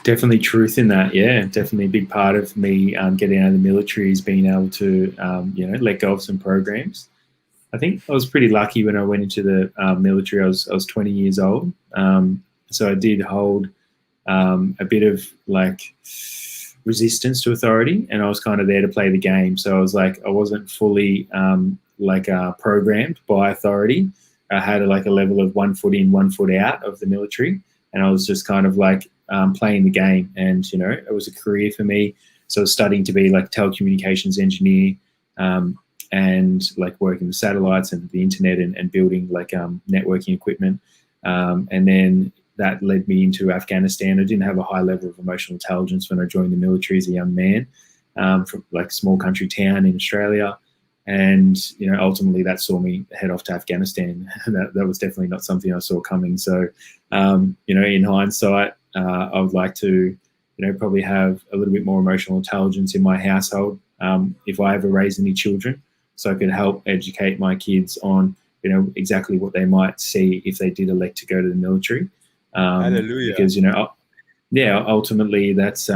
Definitely truth in that. Yeah, definitely a big part of me getting out of the military is being able to, let go of some programs. I think I was pretty lucky when I went into the military. I was 20 years old. So I did hold a bit of like resistance to authority, and I was kind of there to play the game. So I was like, I wasn't fully programmed by authority. I had a level of 1 foot in, 1 foot out of the military, and I was just kind of like playing the game. And it was a career for me. So I was studying to be like telecommunications engineer, and like working with satellites and the internet and building like networking equipment. And then that led me into Afghanistan. I didn't have a high level of emotional intelligence when I joined the military as a young man, from like a small country town in Australia. And, ultimately that saw me head off to Afghanistan. that was definitely not something I saw coming. So, in hindsight, I would like to, probably have a little bit more emotional intelligence in my household, if I ever raise any children, so I could help educate my kids on, exactly what they might see if they did elect to go to the military. Hallelujah. Because, ultimately that's,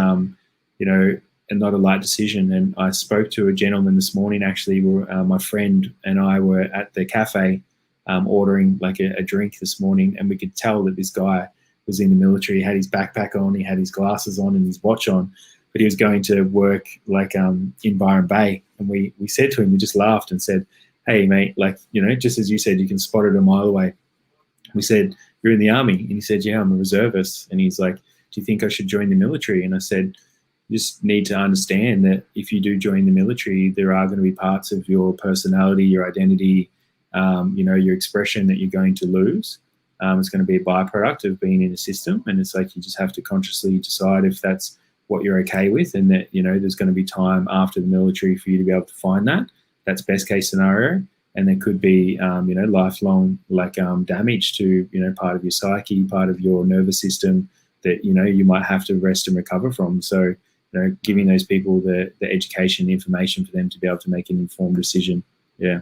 not a light decision. And I spoke to a gentleman this morning, actually, where my friend and I were at the cafe ordering like a drink this morning, and we could tell that this guy was in the military. He had his backpack on, he had his glasses on and his watch on, but he was going to work like in Byron Bay. And we said to him, we just laughed and said, hey, mate, like, just as you said, you can spot it a mile away. We said, you're in the army? And he said, yeah, I'm a reservist. And he's like, do you think I should join the military? And I said, you just need to understand that if you do join the military, there are going to be parts of your personality, your identity, your expression that you're going to lose. It's going to be a byproduct of being in a system. And it's like, you just have to consciously decide if that's what you're okay with, and that, there's going to be time after the military for you to be able to find that. That's best case scenario. And there could be, lifelong damage to, part of your psyche, part of your nervous system that, you might have to rest and recover from. So, giving those people the education, the information for them to be able to make an informed decision. Yeah.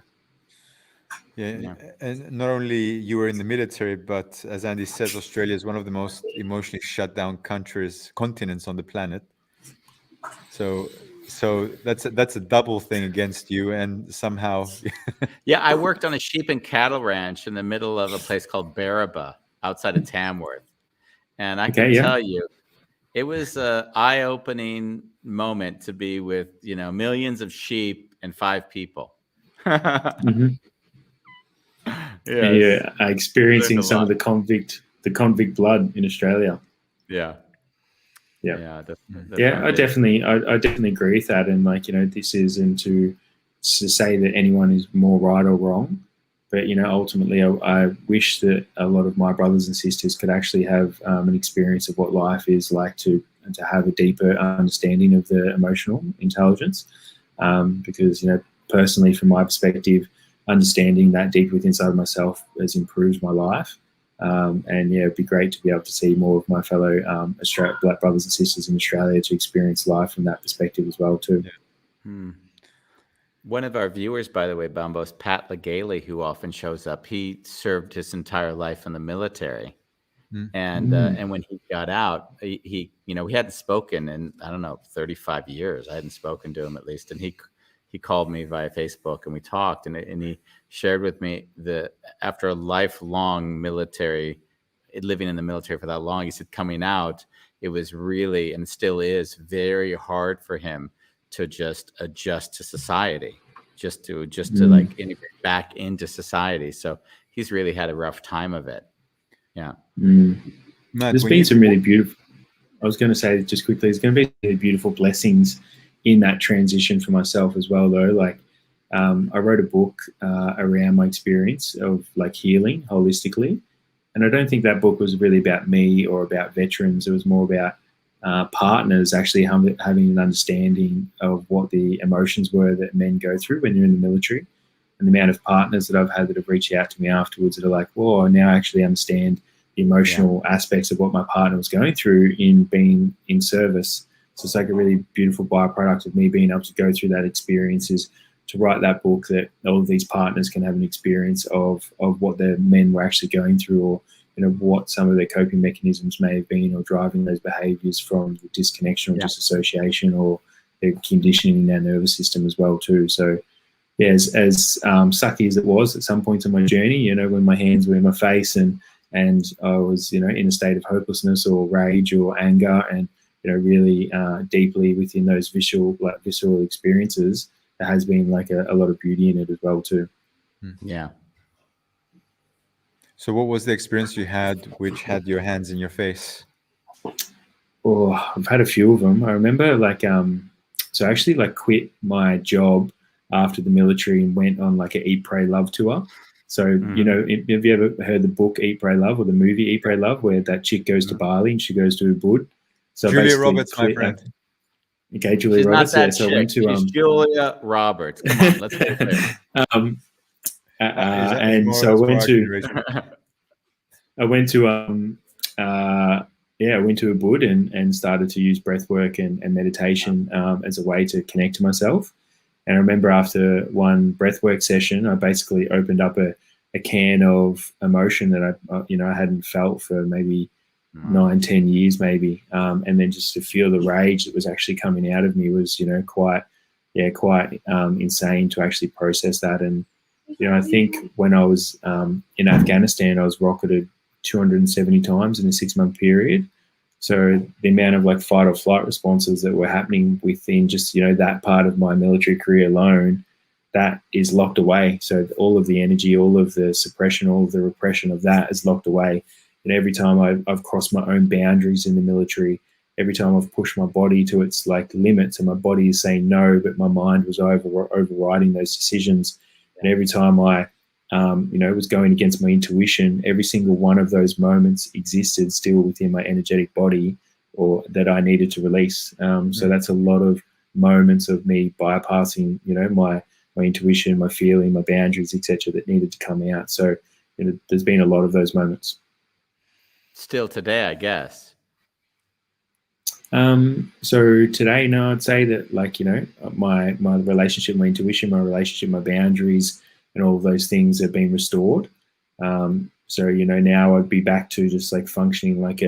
Yeah. And not only you were in the military, but as Andy says, Australia is one of the most emotionally shut down continents on the planet. So that's a double thing against you, and somehow. Yeah, I worked on a sheep and cattle ranch in the middle of a place called Barraba outside of Tamworth, and I can tell you, it was an eye-opening moment to be with millions of sheep and 5 people. Mm-hmm. Yes. Yeah, experiencing some of the convict blood in Australia. Yeah. That's I definitely agree with that. And this isn't to say that anyone is more right or wrong, but ultimately I wish that a lot of my brothers and sisters could actually have an experience of what life is like, to have a deeper understanding of the emotional intelligence, because personally, from my perspective, understanding that deep within inside myself has improved my life. And it'd be great to be able to see more of my fellow Black brothers and sisters in Australia to experience life from that perspective as well too. One of our viewers, by the way, Bambos, Pat Legaly, who often shows up, he served his entire life in the military. And when he got out, he we hadn't spoken in, I don't know, 35 years. I hadn't spoken to him at least. And he called me via Facebook, and we talked, and he shared with me that after a lifelong military, living in the military for that long, he said coming out, it was really, and still is, very hard for him to just adjust to society, just to like integrate back into society. So he's really had a rough time of it. Yeah. Matt, There's been some really beautiful, I was going to say just quickly, there's going to be really beautiful blessings in that transition for myself as well, though. Like, I wrote a book around my experience of like healing holistically. And I don't think that book was really about me or about veterans. It was more about partners actually having an understanding of what the emotions were that men go through when you're in the military. And the amount of partners that I've had that have reached out to me afterwards that are like, whoa, now I actually understand the emotional aspects of what my partner was going through in being in service. So it's like a really beautiful byproduct of me being able to go through that experience is to write that book, that all of these partners can have an experience of what their men were actually going through, or what some of their coping mechanisms may have been, or driving those behaviors from the disconnection or disassociation, or their conditioning in their nervous system as well too. So yeah, as sucky as it was at some points in my journey, when my hands were in my face and I was in a state of hopelessness or rage or anger, and really deeply within those visceral experiences, there has been like a lot of beauty in it as well too. Yeah. So what was the experience you had which had your hands in your face? Oh, I've had a few of them. I remember so I actually like quit my job after the military and went on like an Eat, Pray, Love tour. So, have you ever heard the book Eat, Pray, Love, or the movie Eat, Pray, Love, where that chick goes to Bali and she goes to Ubud? So Julia Roberts, my friend. Okay, Julia She's Roberts. Not that yeah, so chick. I went to She's Julia Roberts. Come on, let's go there. And so I went to Ubud and started to use breath work and meditation as a way to connect to myself. And I remember after one breathwork session, I basically opened up a can of emotion that I hadn't felt for maybe 9-10 years maybe. And then just to feel the rage that was actually coming out of me was, quite insane to actually process that. And, I think when I was in Afghanistan, I was rocketed 270 times in a 6-month period. So the amount of like fight or flight responses that were happening within just, that part of my military career alone, that is locked away. So all of the energy, all of the suppression, all of the repression of that is locked away. And every time I've crossed my own boundaries in the military, every time I've pushed my body to its like limits and my body is saying no, but my mind was overriding those decisions. And every time I was going against my intuition, every single one of those moments existed still within my energetic body, or that I needed to release. So that's a lot of moments of me bypassing, my intuition, my feeling, my boundaries, etc., that needed to come out. So there's been a lot of those moments. Still today, I guess. So today, no, I'd say that my relationship, my intuition, my relationship, my boundaries, and all of those things have been restored. So now I'd be back to just like functioning like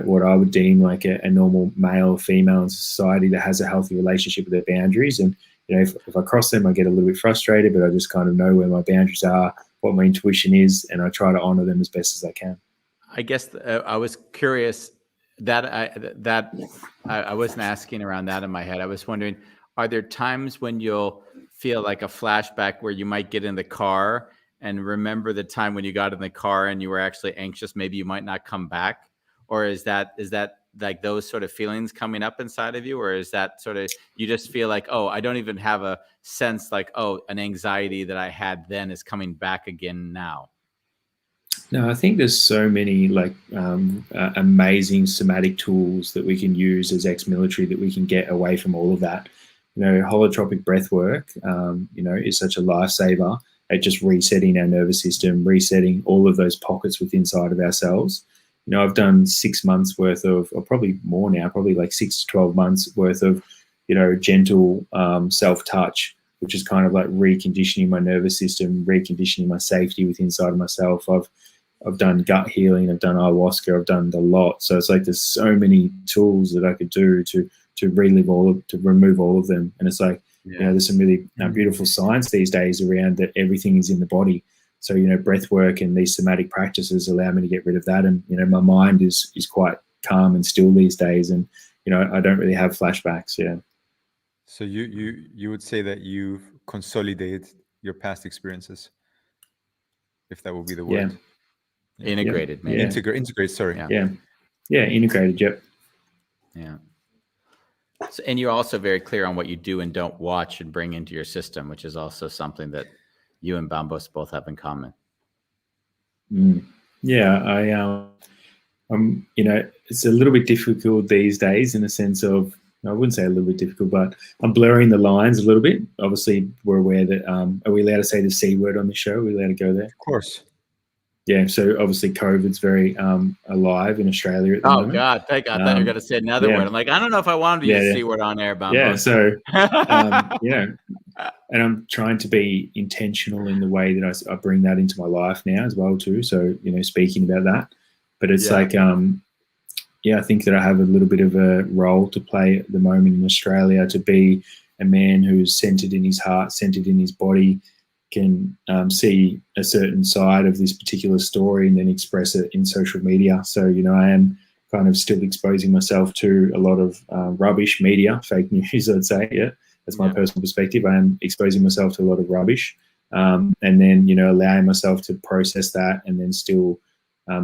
what I would deem like a normal male or female in society that has a healthy relationship with their boundaries. And if I cross them, I get a little bit frustrated, but I just kind of know where my boundaries are, what my intuition is, and I try to honor them as best as I can. I guess I was curious that I wasn't asking around that in my head. I was wondering, are there times when you'll feel like a flashback where you might get in the car and remember the time when you got in the car and you were actually anxious, maybe you might not come back? Or is that like those sort of feelings coming up inside of you? Or is that sort of, you just feel like, oh, I don't even have a sense like, oh, an anxiety that I had then is coming back again now? No, I think there's so many like amazing somatic tools that we can use as ex-military that we can get away from all of that. Holotropic breath work, is such a lifesaver at just resetting our nervous system, resetting all of those pockets within inside of ourselves. I've done 6 months worth of, or probably more now, probably like 6 to 12 months worth of, gentle self-touch, which is kind of like reconditioning my nervous system, reconditioning my safety within inside of myself. I've done gut healing, I've done ayahuasca, I've done a lot. So it's like there's so many tools that I could do to remove all of them. And it's like, there's some really beautiful science these days around that everything is in the body. So, breath work and these somatic practices allow me to get rid of that. And, my mind is quite calm and still these days. And, I don't really have flashbacks. Yeah. So you would say that you've consolidated your past experiences, if that would be the Yeah. word. Yeah. Integrated, maybe. Yeah. Integrate. Sorry. Yeah. Yeah. Integrated. Yep. Yeah. So, and you're also very clear on what you do and don't watch and bring into your system, which is also something that you and Bambos both have in common. Yeah. It's a little bit difficult these days in the sense of, I wouldn't say a little bit difficult, but I'm blurring the lines a little bit. Obviously, we're aware that, are we allowed to say the C word on the show? Are we allowed to go there? Of course. Yeah, so obviously COVID's very alive in Australia at the moment. God, thank God. I thought you were going to say another word. I'm like, I don't know if I wanted to use the C word on air, Bambos. Yeah, so, and I'm trying to be intentional in the way that I bring that into my life now as well too. So, speaking about that. But it's like, I think that I have a little bit of a role to play at the moment in Australia, to be a man who's centered in his heart, centered in his body, can see a certain side of this particular story and then express it in social media. So, I am kind of still exposing myself to a lot of rubbish media, fake news, I'd say. Yeah, that's my personal perspective. I am exposing myself to a lot of rubbish, and then, allowing myself to process that and then still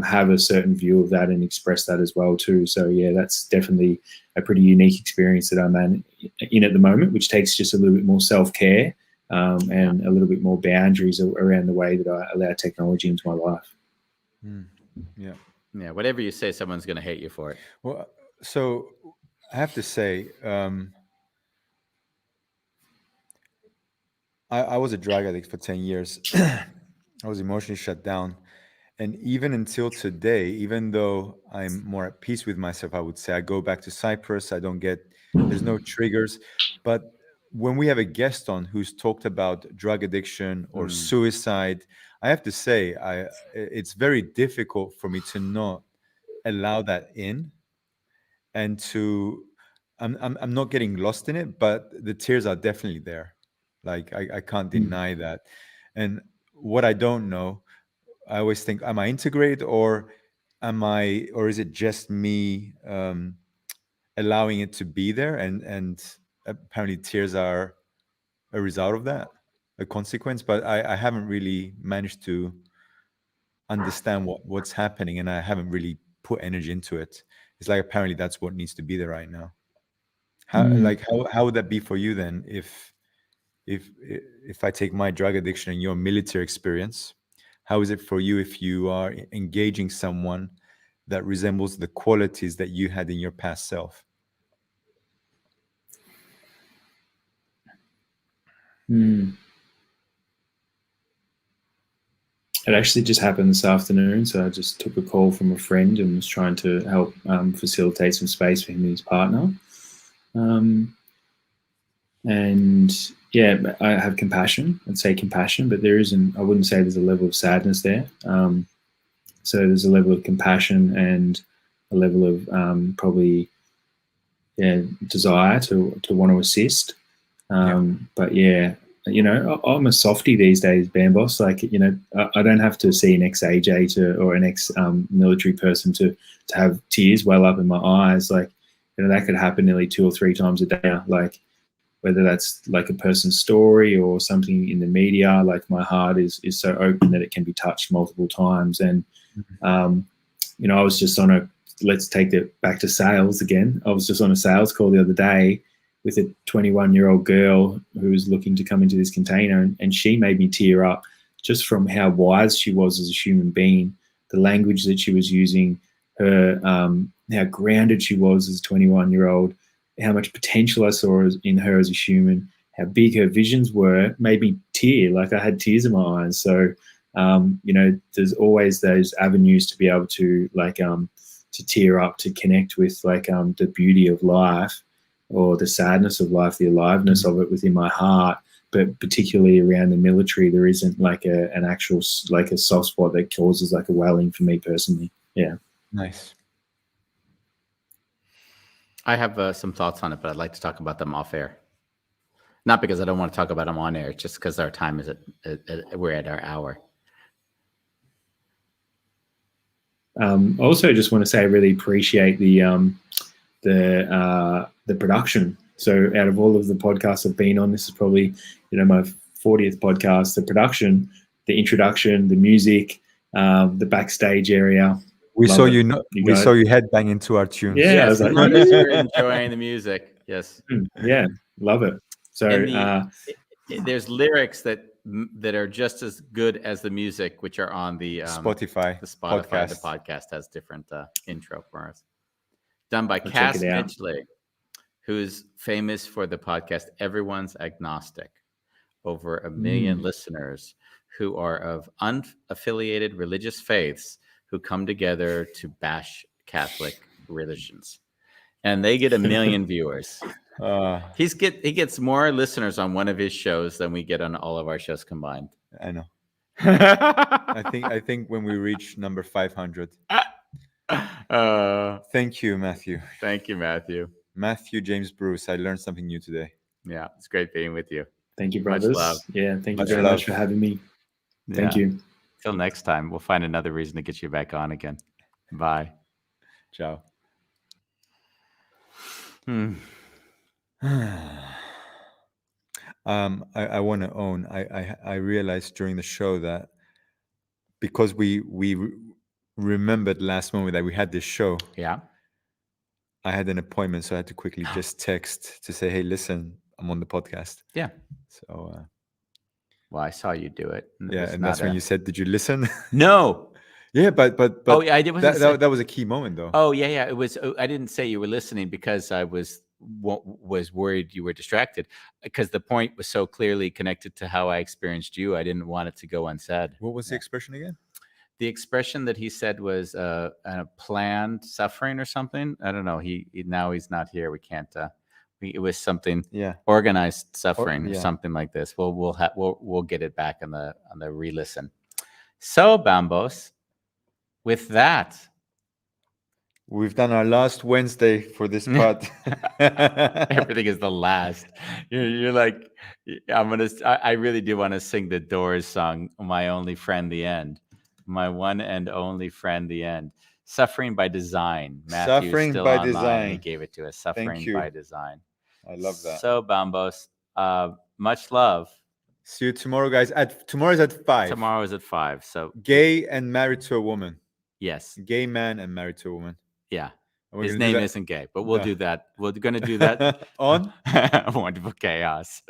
have a certain view of that and express that as well too. So yeah, that's definitely a pretty unique experience that I'm in at the moment, which takes just a little bit more self-care and a little bit more boundaries around the way that I allow technology into my life. Yeah. Whatever you say, someone's going to hate you for it. Well, so I have to say, I was a drug addict for 10 years. I was emotionally shut down. And even until today, even though I'm more at peace with myself, I would say I go back to Cyprus. There's no triggers. But when we have a guest on who's talked about drug addiction or suicide, I have to say, it's very difficult for me to not allow that in, and I'm not getting lost in it, but the tears are definitely there. Like I can't deny that. And what I don't know, I always think, am I integrated or is it just me allowing it to be there? And apparently tears are a result of that, a consequence. But I haven't really managed to understand what's happening, and I haven't really put energy into it. It's like apparently that's what needs to be there right now. How would that be for you then if I take my drug addiction and your military experience? How is it for you if you are engaging someone that resembles the qualities that you had in your past self? It actually just happened this afternoon. So I just took a call from a friend and was trying to help facilitate some space for him and his partner. And yeah, I have compassion. I'd say compassion, but I wouldn't say there's a level of sadness there. So there's a level of compassion and a level of probably desire to want to assist. But yeah, I'm a softie these days, Bambos. Like, I don't have to see an ex-AJ or an ex-military person to have tears well up in my eyes. Like, that could happen nearly 2 or 3 times a day. Like, whether that's like a person's story or something in the media, like my heart is so open that it can be touched multiple times. And, I was just let's take it back to sales again. I was just on a sales call the other day with a 21-year-old girl who was looking to come into this container, and she made me tear up just from how wise she was as a human being, the language that she was using, her how grounded she was as a 21-year-old, how much potential I saw in her as a human, how big her visions were, made me tear. Like, I had tears in my eyes. So, there's always those avenues to be able to to tear up, to connect with the beauty of life or the sadness of life, the aliveness of it within my heart. But particularly around the military, there isn't an actual a soft spot that causes a welling for me personally. Yeah. Nice. I have some thoughts on it, but I'd like to talk about them off air. Not because I don't want to talk about them on air, just because our time is we're at our hour. Also, just want to say I really appreciate the production So out of all of the podcasts I've been on, this is probably, my 40th podcast. The production, the introduction, the music, the backstage area. We Love saw it. you. You We guys- saw you headbang into our tunes. Yeah, I Yes, was we like, noticed you were enjoying the music. Yes. yeah, love it. So And there's lyrics that are just as good as the music, which are on the Spotify, The Spotify, podcast. the podcast has different intro for us, done by I'll Cass check it out. Midgley, who's famous for the podcast Everyone's Agnostic. Over 1 million listeners who are of unaffiliated religious faiths who come together to bash Catholic religions, and they get 1 million viewers. He gets more listeners on one of his shows than we get on all of our shows combined. I know. I think when we reach number 500. Thank you, Matthew. Thank you, Matthew. Matthew James Bruce. I learned something new today. Yeah, it's great being with you. Thank you, Much brothers. love. Yeah, thank you Much very love. much for having me. Thank Yeah. you. Till next time, we'll find another reason to get you back on again. Bye. Ciao. I want to own. I realized during the show that because we remembered last moment that we had this show, Yeah. I had an appointment, so I had to quickly just text to say, "Hey, listen, I'm on the podcast." Yeah. So Well, I saw you do it. It yeah, was and that's not when a- you said, "Did you listen?" No. Yeah, but Oh, yeah, I did. that was a key moment, though. Oh, yeah. It was. I didn't say you were listening because I was worried you were distracted, because the point was so clearly connected to how I experienced you. I didn't want it to go unsaid. What was the expression again? The expression that he said was a planned suffering or something. I don't know. He now he's not here. We can't. It was something Yeah. organized suffering or yeah. something like this. We'll get it back on the re-listen. So, Bambos, with that, We've done our last Wednesday for this pod. everything is the last. You're like, I really do want to sing the Doors song, "My Only Friend, the End." My one and only friend, the end. Suffering by Design. Matthew's Suffering still by online. He Design. gave it to us. Suffering you. by Design. I love that. So, Bambos, much love. See you tomorrow, guys. Tomorrow's at 5. Tomorrow is at 5. So, Gay and married to a woman. yes. Gay man and married to a woman. Yeah. And we're His gonna do name that- isn't gay, but we'll No. do that. We're going to do that On Wonderful Chaos.